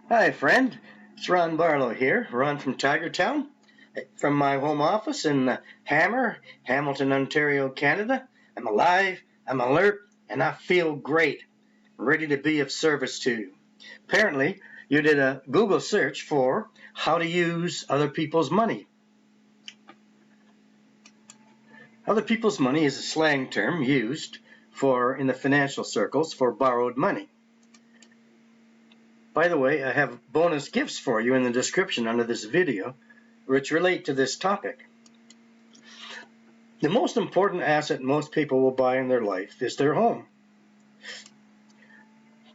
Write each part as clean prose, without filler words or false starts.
Hi friend, it's Ron Barlow here, Ron from Tigertown, from my home office in Hamilton, Ontario, Canada. I'm alive, I'm alert, and I feel great, ready to be of service to you. Apparently, you did a Google search for how to use other people's money. Other people's money is a slang term used in the financial circles for borrowed money. By the way, I have bonus gifts for you in the description under this video, which relate to this topic. The most important asset most people will buy in their life is their home.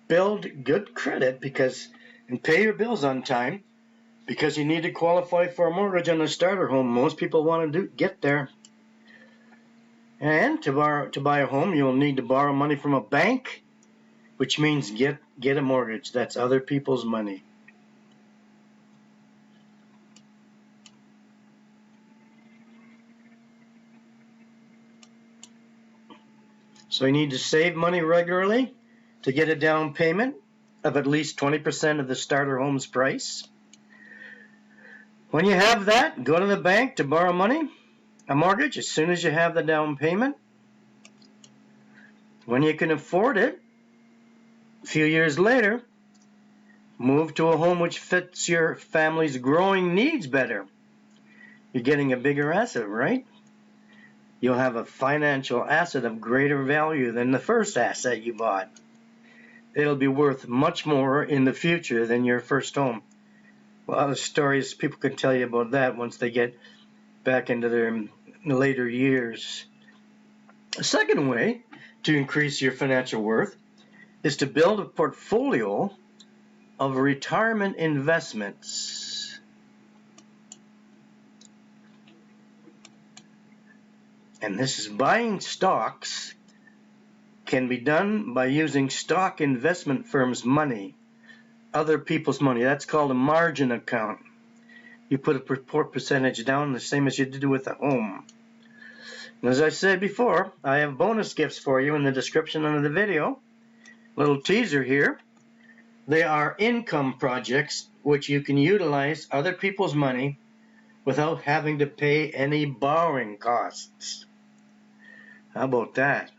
Build good credit and pay your bills on time because you need to qualify for a mortgage on a starter home. Most people want to get there. And to buy a home, you'll need to borrow money from a bank, which means get a mortgage. That's other people's money. So you need to save money regularly to get a down payment of at least 20% of the starter home's price. When you have that, go to the bank to borrow money, a mortgage, as soon as you have the down payment. When you can afford it, a few years later, move to a home which fits your family's growing needs better. You're getting a bigger asset, right? You'll have a financial asset of greater value than the first asset you bought. It'll be worth much more in the future than your first home. Well, other stories people can tell you about that once they get back into their later years. A second way to increase your financial worth is to build a portfolio of retirement investments. And this is buying stocks can be done by using stock investment firms' money, other people's money. That's called a margin account. You put a percentage down the same as you did with a home. And as I said before, I have bonus gifts for you in the description under the video. Little teaser here. They are income projects which you can utilize other people's money without having to pay any borrowing costs. How about that?